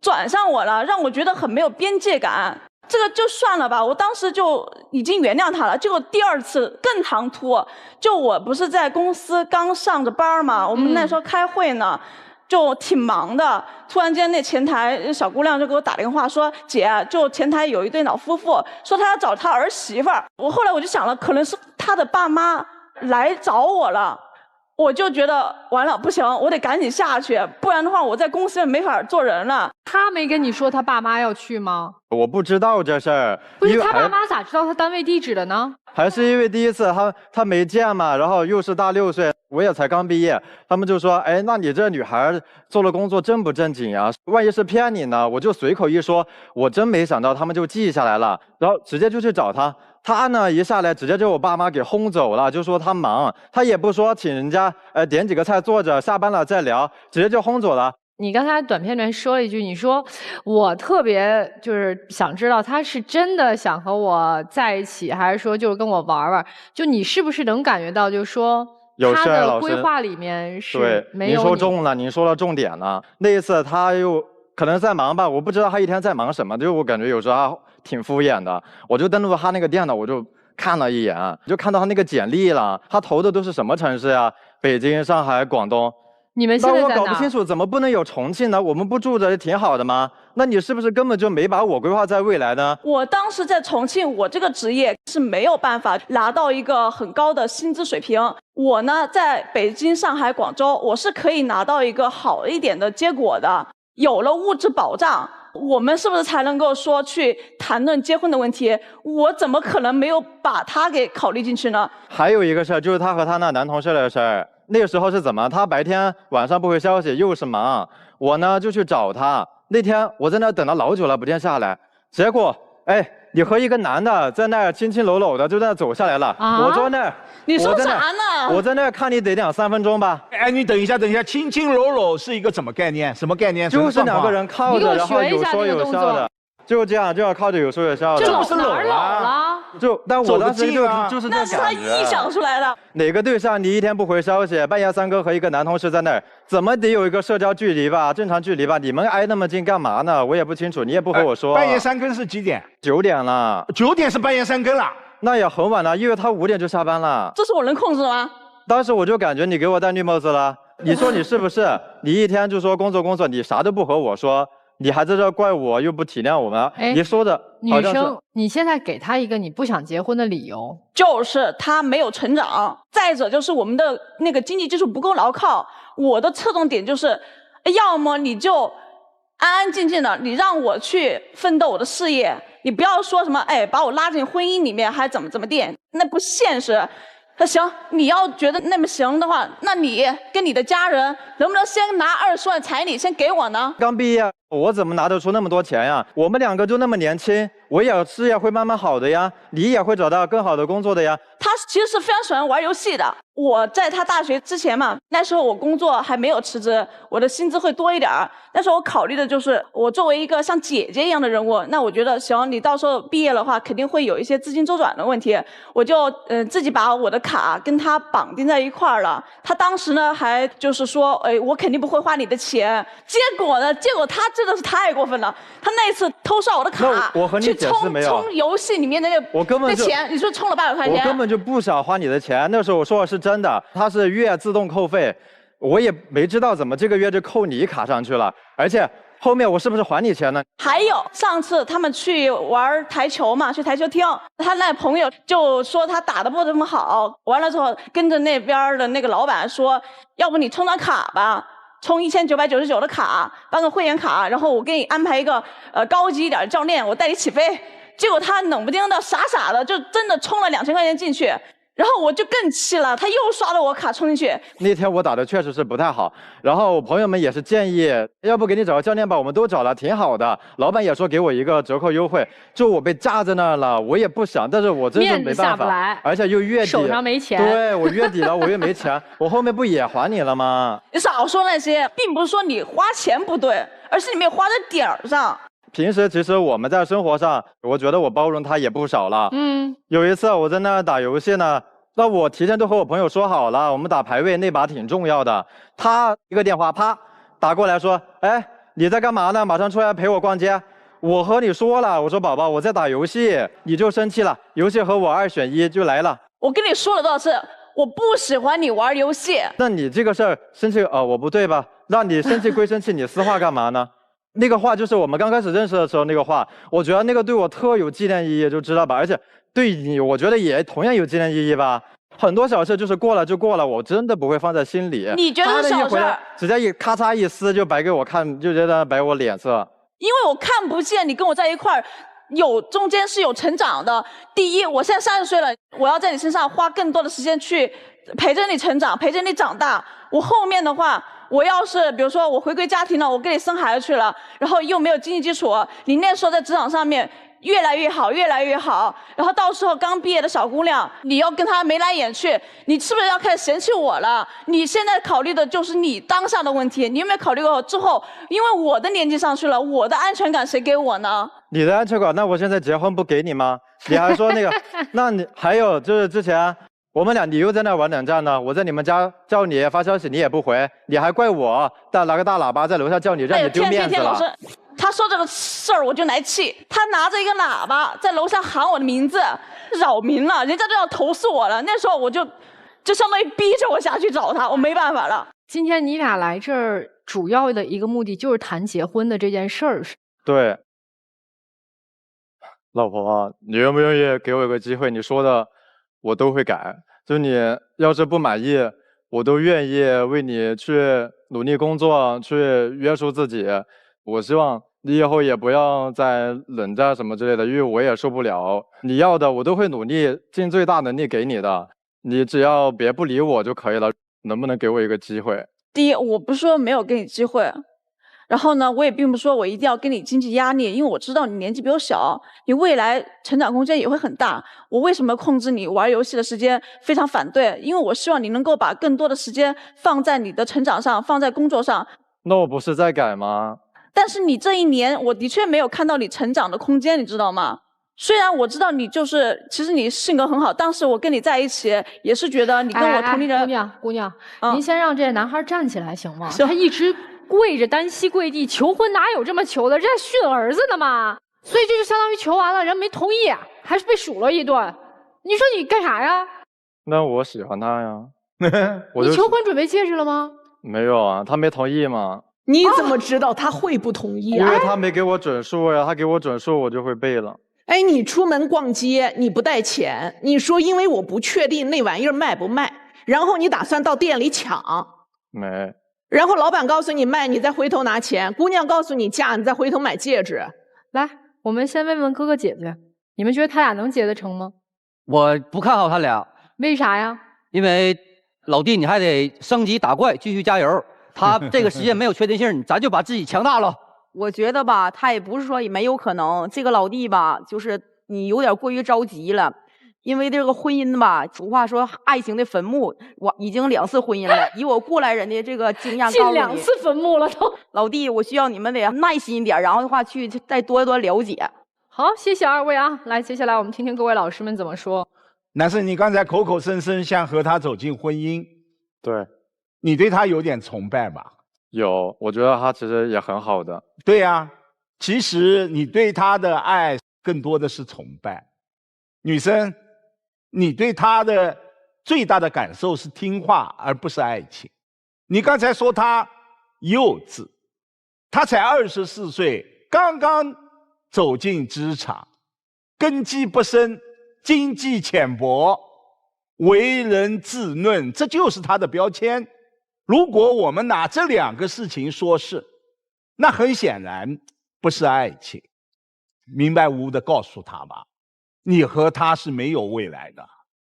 转向我了，让我觉得很没有边界感。这个就算了吧，我当时就已经原谅他了。结果第2次更唐突，就我不是在公司刚上着班嘛，我们那时候开会呢，就挺忙的。突然间那前台小姑娘就给我打电话说，姐，就前台有一对老夫妇，说他要找他儿媳妇儿。后来我就想了，可能是他的爸妈来找我了。我就觉得完了，不行，我得赶紧下去，不然的话我在公司也没法做人了。
他没跟你说他爸妈要去吗？
我不知道这事儿。
不是他爸妈咋知道他单位地址的呢？
还是因为第1次他没见嘛，然后又是大6岁，我也才刚毕业，他们就说，哎，那你这女孩做了工作正不正经呀？万一是骗你呢？我就随口一说，我真没想到他们就记下来了，然后直接就去找他。他呢一下来直接就我爸妈给轰走了，就说他忙，他也不说请人家点几个菜坐着，下班了再聊，直接就轰走了。
你刚才短片里面说了一句，你说我特别就是想知道他是真的想和我在一起，还是说就是跟我玩玩？就你是不是能感觉到，就是说他的规划里面是没有你？
您说中了，您说了重点了。那一次他又可能在忙吧，我不知道他一天在忙什么，就我感觉有时候他挺敷衍的。我就登录他那个电脑，我就看了一眼，就看到他那个简历了，他投的都是什么城市呀？北京、上海、广东。
你们现在在哪？
那我搞不清楚，怎么不能有重庆呢？我们不住着也挺好的吗？那你是不是根本就没把我规划在未来呢？
我当时在重庆，我这个职业是没有办法拿到一个很高的薪资水平。我呢，在北京、上海、广州，我是可以拿到一个好一点的结果的。有了物质保障，我们是不是才能够说去谈论结婚的问题？我怎么可能没有把他给考虑进去呢？
还有一个事儿，就是他和他那男同事的事儿。那个时候是怎么？他白天晚上不回消息，又是忙，我呢就去找他。那天我在那等了老久了，不见下来，结果哎，你和一个男的在那亲亲搂搂的，就在那走下来了。我坐那儿，
你说啥呢？
我在那儿看你得2、3分钟吧。
哎，你等一下，亲亲搂搂是一个什么概念？什么概念？
就是2个人靠着，然后有说有笑的。就这样，就要靠着有说有笑的。
这不是搂了？
但我当时就是
那是他臆想出来的。
哪个对象你1天不回消息，半夜3更和一个男同事在那儿，怎么得有一个社交距离吧，正常距离吧？你们挨那么近干嘛呢？我也不清楚，你也不和我说。
半夜3更是几点
？9点了。
9点是半夜3更了？
那也很晚了，因为他5点就下班了。
这是我能控制的吗？
当时我就感觉你给我戴绿帽子了。你说你是不是？你一天就说工作，你啥都不和我说。你还在这怪我，又不体谅我们。你说的
女生，你现在给他一个你不想结婚的理由，
就是他没有成长。再者就是我们的那个经济基础不够牢靠。我的侧重点就是，要么你就安安静静的，你让我去奋斗我的事业，你不要说什么把我拉进婚姻里面还怎么地，那不现实。那行，你要觉得那么行的话，那你跟你的家人能不能先拿20万彩礼先给我呢？
刚毕业，我怎么拿得出那么多钱呀？我们2个就那么年轻，我也事业会慢慢好的呀，你也会找到更好的工作的呀。
他其实是非常喜欢玩游戏的。我在他大学之前嘛，那时候我工作还没有辞职，我的薪资会多一点儿。那时候我考虑的就是，我作为一个像姐姐一样的人物，那我觉得行，你到时候毕业的话，肯定会有一些资金周转的问题，我就自己把我的卡跟他绑定在一块儿了。他当时呢还就是说，我肯定不会花你的钱。结果他真的是太过分了，他那一次偷刷我的卡，
我和你解释没有？
充游戏里面那个
我根本就
钱，你说充了800块钱，
我根本就不想花你的钱。那时候我说的是真的，它是月自动扣费，我也没知道怎么这个月就扣你卡上去了，而且后面我是不是还你钱呢？
还有上次他们去玩台球嘛，去台球厅，他那朋友就说他打得不怎么好，完了之后跟着那边的那个老板说，要不你充张卡吧，充1999的卡，办个会员卡，然后我给你安排一个高级一点的教练，我带你起飞。结果他冷不丁的傻傻的就真的充了2000块钱进去，然后我就更气了，他又刷了我卡充进去。
那天我打的确实是不太好，然后我朋友们也是建议，要不给你找个教练吧，我们都找了，挺好的。老板也说给我一个折扣优惠，就我被架在那儿了，我也不想，但是我真是没办法，而且又月底，
手上没钱。
对，我月底了，我又没钱，我后面不也还你了吗？
你少说那些，并不是说你花钱不对，而是你没有花在点儿上。
平时其实我们在生活上，我觉得我包容他也不少了。有一次我在那打游戏呢，那我提前都和我朋友说好了，我们打排位那把挺重要的。他一个电话啪打过来说，你在干嘛呢？马上出来陪我逛街。我和你说了，我说宝宝我在打游戏，你就生气了，游戏和我2选1就来了。
我跟你说了多少次，我不喜欢你玩游戏。
那你这个事儿生气我不对吧？让你生气归生气，你私话干嘛呢？那个话就是我们刚开始认识的时候那个话，我觉得那个对我特有纪念意义，就知道吧？而且对你，我觉得也同样有纪念意义吧。很多小事就是过了就过了，我真的不会放在心里。
你觉得是小事？
直接咔嚓一撕就摆给我看，就觉得摆我脸色。
因为我看不见你跟我在一块儿，中间是有成长的。第一，我现在30岁了，我要在你身上花更多的时间去陪着你成长，陪着你长大。我后面的话，我要是比如说我回归家庭了，我给你生孩子去了，然后又没有经济基础，你那时候在职场上面越来越好，越来越好，然后到时候刚毕业的小姑娘，你要跟她眉来眼去，你是不是要开始嫌弃我了？你现在考虑的就是你当下的问题，你有没有考虑过之后，因为我的年纪上去了，我的安全感谁给我呢？
你的安全感，那我现在结婚不给你吗？你还说那个，那你还有就是之前我们俩，你又在那玩冷战呢。我在你们家叫你发消息，你也不回，你还怪我拿个大喇叭在楼下叫你，让你丢面子了。
他说这个事儿我就来气，他拿着一个喇叭在楼下喊我的名字，扰民了，人家都要投诉我了。那时候我就相当于逼着我下去找他，我没办法了。
今天你俩来这儿主要的一个目的就是谈结婚的这件事儿。
对，老婆，你愿不愿意给我一个机会？你说的我都会改，就你要是不满意，我都愿意为你去努力工作，去约束自己。我希望你以后也不要再冷战什么之类的，因为我也受不了。你要的我都会努力，尽最大能力给你的，你只要别不理我就可以了。能不能给我一个机会？
第一，我不是说没有给你机会，然后呢，我也并不是说我一定要给你经济压力，因为我知道你年纪比我小，你未来成长空间也会很大。我为什么控制你玩游戏的时间？非常反对，因为我希望你能够把更多的时间放在你的成长上，放在工作上。
那我不是在改吗？
但是你这一年，我的确没有看到你成长的空间，你知道吗？虽然我知道你其实你性格很好，当时我跟你在一起也是觉得你跟我同龄人。
姑娘，您先让这男孩站起来行吗？他一直跪着单膝跪地求婚，哪有这么求的？这在训儿子呢嘛！所以这就相当于求完了，人没同意，还是被数了一顿。你说你干啥呀？
那我喜欢他呀。
你求婚准备戒指了吗？
没有啊，他没同意嘛。
你怎么知道他会不同意啊？
因为他没给我准数呀，他给我准数我就会背了。
哎，你出门逛街你不带钱，你说因为我不确定那玩意儿卖不卖，然后你打算到店里抢。
没。
然后老板告诉你卖，你再回头拿钱；姑娘告诉你嫁，你再回头买戒指。
来，我们先问问哥哥姐姐，你们觉得他俩能结得成吗？
我不看好他俩。
为啥呀？
因为老弟你还得升级打怪，继续加油。他这个时间没有确定性，咱就把自己强大了。
我觉得吧，他也不是说也没有可能。这个老弟吧，就是你有点过于着急了。因为这个婚姻吧，俗话说爱情的坟墓，我已经2次婚姻了。以我过来人的这个经验，
进2次坟墓了都。
老弟，我需要你们得耐心一点，然后的话去再多了解。
好，谢谢2位啊。来，接下来我们听听各位老师们怎么说。
男生，你刚才口口声声想和他走进婚姻，
对，
你对他有点崇拜吧？
有，我觉得他其实也很好的。
对呀，其实你对他的爱更多的是崇拜。女生，你对他的最大的感受是听话，而不是爱情。你刚才说他幼稚，他才24岁，刚刚走进职场，根基不深，经济浅薄，为人稚嫩，这就是他的标签。如果我们拿这2个事情说事，那很显然不是爱情。明白无误的告诉他吧，你和他是没有未来的，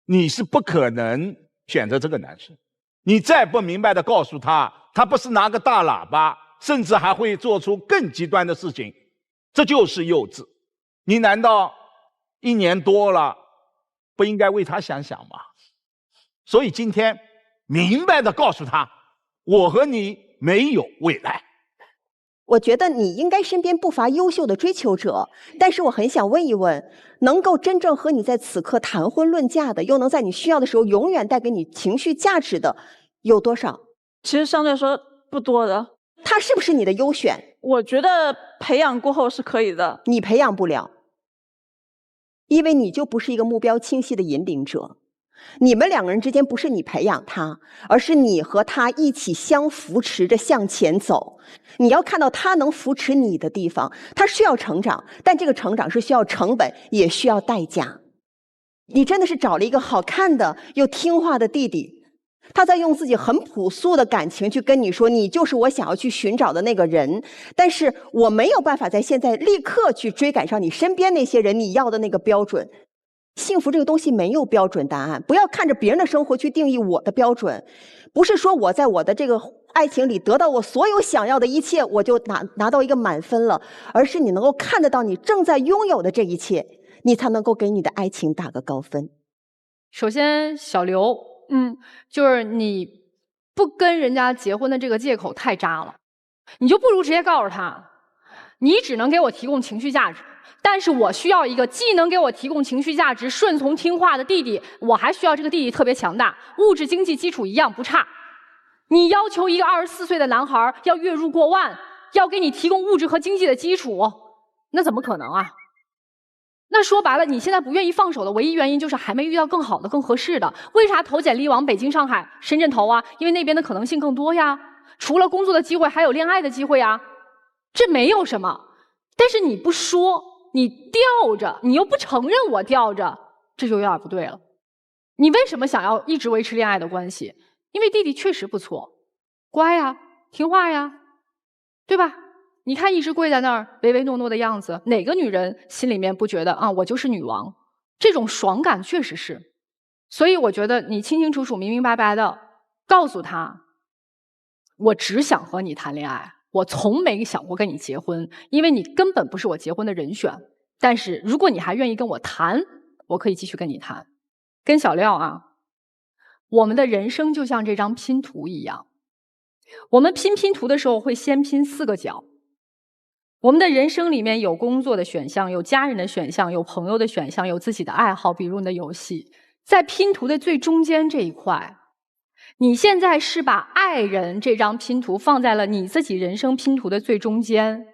你是不可能选择这个男生。你再不明白的告诉他，他不是拿个大喇叭，甚至还会做出更极端的事情，这就是幼稚。你难道1年多了不应该为他想想吗？所以今天明白的告诉他，我和你没有未来。
我觉得你应该身边不乏优秀的追求者，但是我很想问一问，能够真正和你在此刻谈婚论嫁的，又能在你需要的时候永远带给你情绪价值的，有多少？
其实相对来说不多的。
他是不是你的优选？
我觉得培养过后是可以的。
你培养不了，因为你就不是一个目标清晰的引领者。你们2个人之间不是你培养他，而是你和他一起相扶持着向前走。你要看到他能扶持你的地方，他需要成长，但这个成长是需要成本，也需要代价。你真的是找了一个好看的又听话的弟弟，他在用自己很朴素的感情去跟你说，你就是我想要去寻找的那个人。但是我没有办法在现在立刻去追赶上你身边那些人你要的那个标准。幸福这个东西没有标准答案，不要看着别人的生活去定义我的标准。不是说我在我的这个爱情里得到我所有想要的一切，我就拿到一个满分了，而是你能够看得到你正在拥有的这一切，你才能够给你的爱情打个高分。
首先，小刘，就是你不跟人家结婚的这个借口太渣了，你就不如直接告诉他，你只能给我提供情绪价值。但是我需要一个既能给我提供情绪价值、顺从听话的弟弟，我还需要这个弟弟特别强大，物质经济基础一样不差。你要求一个24岁的男孩要月入过万，要给你提供物质和经济的基础，那怎么可能啊？那说白了，你现在不愿意放手的唯一原因就是还没遇到更好的、更合适的。为啥投简历往北京、上海、深圳投啊？因为那边的可能性更多呀，除了工作的机会，还有恋爱的机会呀。这没有什么，但是你不说。你吊着，你又不承认我吊着，这就有点不对了。你为什么想要一直维持恋爱的关系？因为弟弟确实不错，乖呀，听话呀，对吧？你看一直跪在那儿唯唯诺诺的样子，哪个女人心里面不觉得啊，我就是女王？这种爽感确实是。所以我觉得你清清楚楚、明明白白的告诉他，我只想和你谈恋爱，我从没想过跟你结婚，因为你根本不是我结婚的人选。但是如果你还愿意跟我谈，我可以继续跟你谈。跟小廖啊，我们的人生就像这张拼图一样，我们拼图的时候会先拼4个角。我们的人生里面有工作的选项，有家人的选项，有朋友的选项，有自己的爱好，比如你的游戏。在拼图的最中间这一块，你现在是把爱人这张拼图放在了你自己人生拼图的最中间，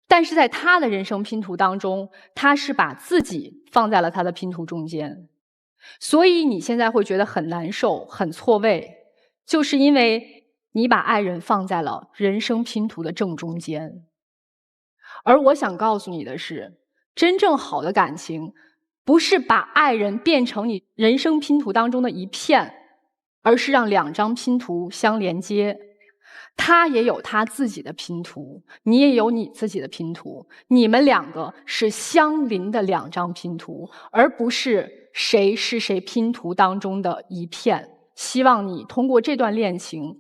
但是在他的人生拼图当中，他是把自己放在了他的拼图中间。所以你现在会觉得很难受，很错位，就是因为你把爱人放在了人生拼图的正中间。而我想告诉你的是，真正好的感情不是把爱人变成你人生拼图当中的一片，而是让2张拼图相连接。他也有他自己的拼图，你也有你自己的拼图，你们2个是相邻的2张拼图，而不是谁是谁拼图当中的一片。希望你通过这段恋情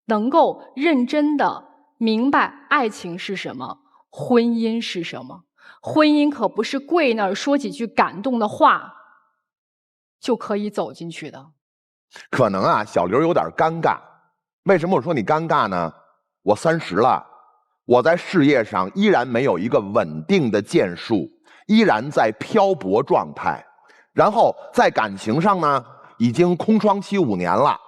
能够认真的明白爱情是什么，婚姻是什么。婚姻可不是跪那儿说几句感动的话就可以走进去的。
可能啊，小刘有点尴尬。为什么我说你尴尬呢？我30了，我在事业上依然没有一个稳定的建树，依然在漂泊状态。然后在感情上呢，已经空窗期5年了。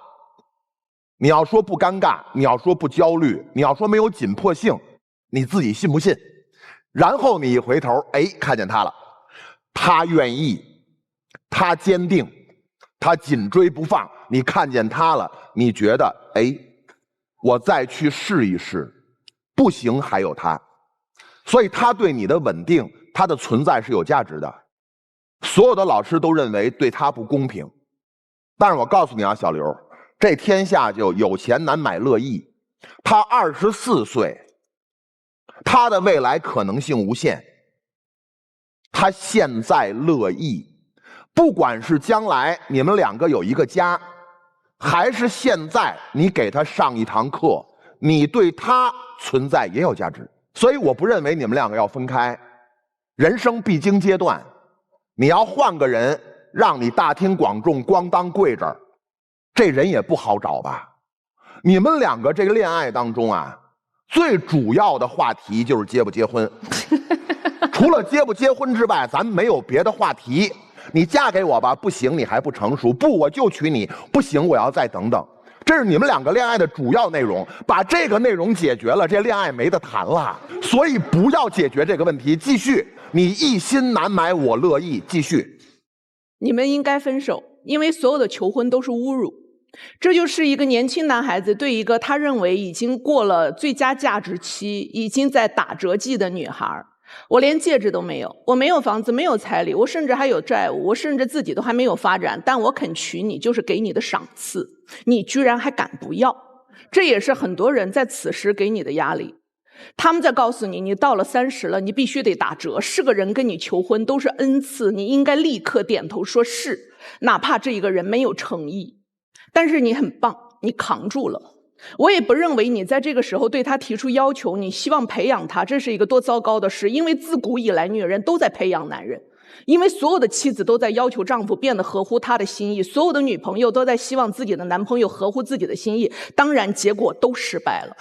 你要说不尴尬，你要说不焦虑，你要说没有紧迫性，你自己信不信？然后你一回头，哎，看见他了，他愿意，他坚定，他紧追不放。你看见他了，你觉得，哎，我再去试一试，不行还有他。所以他对你的稳定，他的存在是有价值的。所有的老师都认为对他不公平，但是我告诉你啊，小刘，这天下就有钱难买乐意。他24岁，他的未来可能性无限。他现在乐意，不管是将来你们2个有一个家，还是现在你给他上一堂课，你对他存在也有价值。所以我不认为你们2个要分开。人生必经阶段，你要换个人让你大庭广众咣当跪着，这人也不好找吧。你们2个这个恋爱当中啊，最主要的话题就是结不结婚。除了结不结婚之外，咱们没有别的话题。你嫁给我吧，不行，你还不成熟；不，我就娶你，不行，我要再等等。这是你们2个恋爱的主要内容。把这个内容解决了，这恋爱没得谈了。所以不要解决这个问题，继续。你一心难买我乐意，继续。
你们应该分手，因为所有的求婚都是侮辱。这就是一个年轻男孩子对一个他认为已经过了最佳价值期，已经在打折季的女孩。我连戒指都没有，我没有房子，没有彩礼，我甚至还有债务，我甚至自己都还没有发展，但我肯娶你，就是给你的赏赐，你居然还敢不要。这也是很多人在此时给你的压力。他们在告诉你，你到了30了，你必须得打折，是个人跟你求婚都是恩赐，你应该立刻点头说是，哪怕这一个人没有诚意。但是你很棒，你扛住了。我也不认为你在这个时候对他提出要求，你希望培养他，这是一个多糟糕的事。因为自古以来女人都在培养男人，因为所有的妻子都在要求丈夫变得合乎她的心意，所有的女朋友都在希望自己的男朋友合乎自己的心意，当然结果都失败了。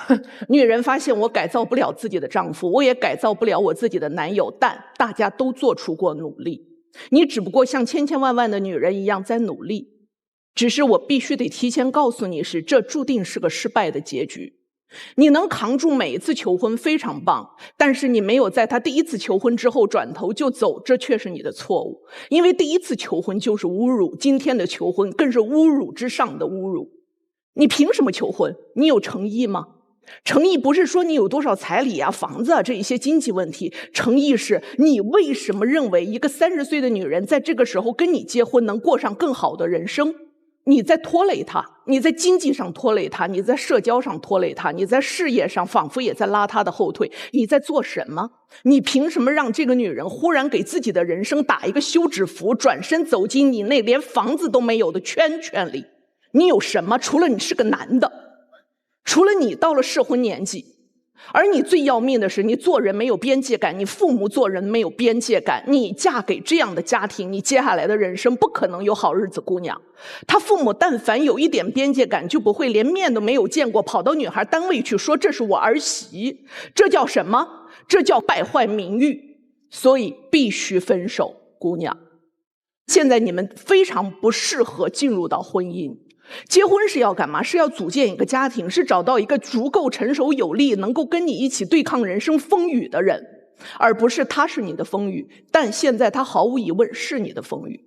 女人发现我改造不了自己的丈夫，我也改造不了我自己的男友，但大家都做出过努力。你只不过像千千万万的女人一样在努力，只是我必须得提前告诉你是，这注定是个失败的结局。你能扛住每一次求婚非常棒，但是你没有在他第1次求婚之后转头就走，这却是你的错误。因为第1次求婚就是侮辱，今天的求婚更是侮辱之上的侮辱。你凭什么求婚？你有诚意吗？诚意不是说你有多少彩礼啊、房子啊这一些经济问题，诚意是你为什么认为一个30岁的女人在这个时候跟你结婚能过上更好的人生？你在拖累他，你在经济上拖累他，你在社交上拖累他，你在事业上仿佛也在拉他的后腿。你在做什么？你凭什么让这个女人忽然给自己的人生打一个休止符，转身走进你那连房子都没有的圈圈里？你有什么？除了你是个男的，除了你到了适婚年纪，而你最要命的是，你做人没有边界感，你父母做人没有边界感，你嫁给这样的家庭，你接下来的人生不可能有好日子。姑娘，她父母但凡有一点边界感，就不会连面都没有见过，跑到女孩单位去说这是我儿媳，这叫什么？这叫败坏名誉。所以必须分手，姑娘。现在你们非常不适合进入到婚姻。结婚是要干嘛？是要组建一个家庭，是找到一个足够成熟有力，能够跟你一起对抗人生风雨的人，而不是他是你的风雨。但现在他毫无疑问是你的风雨。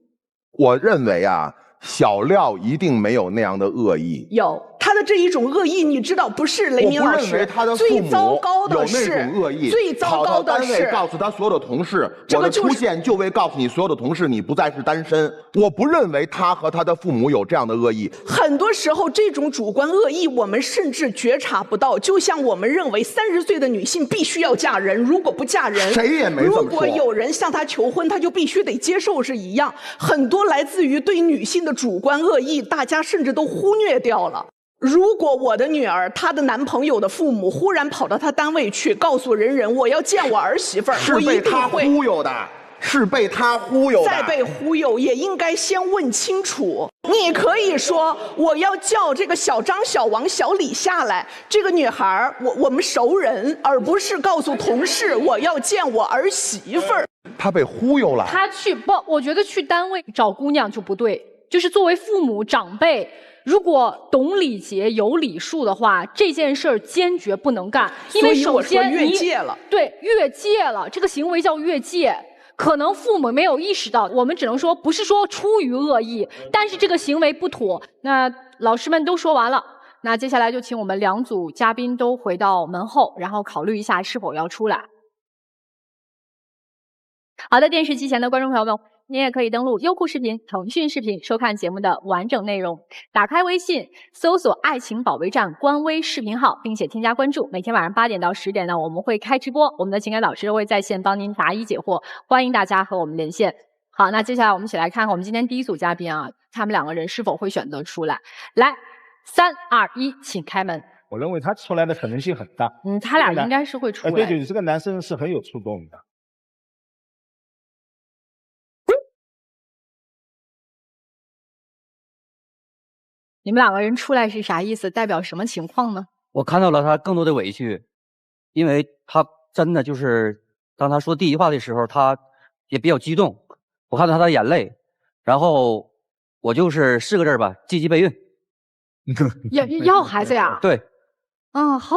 我认为啊，小廖一定没有那样的恶意。
有他的这一种恶意，你知道不是雷鸣老师？最糟糕的是
有那种恶意，
最糟糕的是
跑到单位告诉他所有的同事，我的出现就为告诉你所有的同事你不再是单身。我不认为他和他的父母有这样的恶意。
很多时候这种主观恶意我们甚至觉察不到，就像我们认为30岁的女性必须要嫁人，如果不嫁人，
谁也没这么说。
如果有人向她求婚，她就必须得接受是一样。很多来自于对女性的主观恶意，大家甚至都忽略掉了。如果我的女儿，她的男朋友的父母忽然跑到她单位去，告诉人人我要见我儿媳妇儿，
是被他忽悠的，是被他忽悠的。
再被忽悠，也应该先问清楚。你可以说我要叫这个小张、小王、小李下来，这个女孩我们熟人，而不是告诉同事我要见我儿媳妇儿。
他被忽悠了。
他我觉得去单位找姑娘就不对，就是作为父母长辈。如果懂礼节、有礼数的话，这件事儿坚决不能干。因为首先
越界了，
对，越界了，这个行为叫越界。可能父母没有意识到，我们只能说不是说出于恶意，但是这个行为不妥。那老师们都说完了，那接下来就请我们2组嘉宾都回到门后，然后考虑一下是否要出来。好的，电视机前的观众朋友们，您也可以登录优酷视频、腾讯视频收看节目的完整内容。打开微信，搜索“爱情保卫战”官微视频号，并且添加关注。每天晚上8点到10点呢，我们会开直播，我们的情感导师会在线帮您答疑解惑，欢迎大家和我们连线。好，那接下来我们一起来看看我们今天第1组嘉宾啊，他们2个人是否会选择出来。来，3、2、1，请开门。
我认为他出来的可能性很大。
他俩应该是会出来。
对，这个男生是很有触动的。
你们2个人出来是啥意思？代表什么情况呢？
我看到了他更多的委屈，因为他真的就是当他说第一话的时候，他也比较激动，我看到他的眼泪，然后我就是4个字吧，积极备孕。
要孩子呀？
对。
好。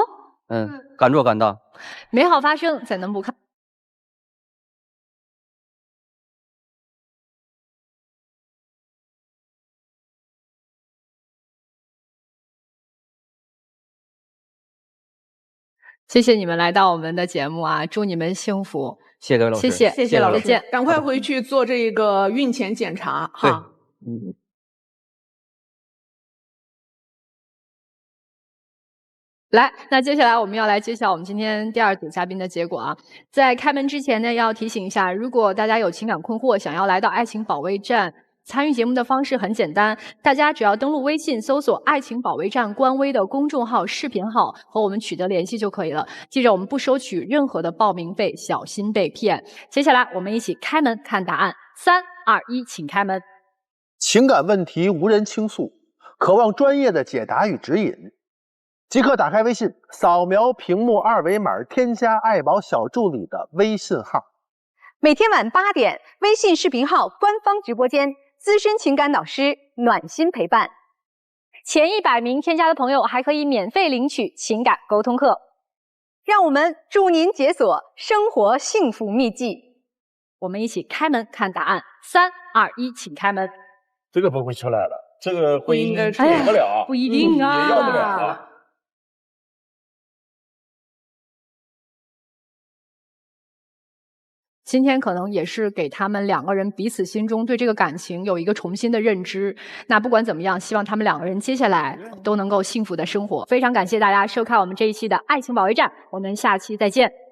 敢做敢当。
美好发生，怎能不看？谢谢你们来到我们的节目啊！祝你们幸福。
谢谢各位老师，
谢谢老师，
再见。
赶快回去做这个孕前检查哈。
来，那接下来我们要来揭晓我们今天第2组嘉宾的结果啊。在开门之前呢，要提醒一下，如果大家有情感困惑，想要来到爱情保卫战，参与节目的方式很简单，大家只要登录微信搜索“爱情保卫战”官微的公众号、视频号和我们取得联系就可以了。记着，我们不收取任何的报名费，小心被骗。接下来我们一起开门看答案。3、2、1，请开门。
情感问题无人倾诉，渴望专业的解答与指引，即刻打开微信，扫描屏幕2维码，添加爱宝小助理的微信号。
每天晚8点，微信视频号官方直播间，资深情感导师暖心陪伴。前100名添加的朋友还可以免费领取情感沟通课。让我们祝您解锁生活幸福秘籍。
我们一起开门看答案。3、2、1，请开门。
这个不会出来了，这个婚姻处
理
不了，
不一定啊，
也要不了啊。
今天可能也是给他们2个人彼此心中对这个感情有一个重新的认知。那不管怎么样，希望他们2个人接下来都能够幸福的生活。非常感谢大家收看我们这一期的爱情保卫战，我们下期再见。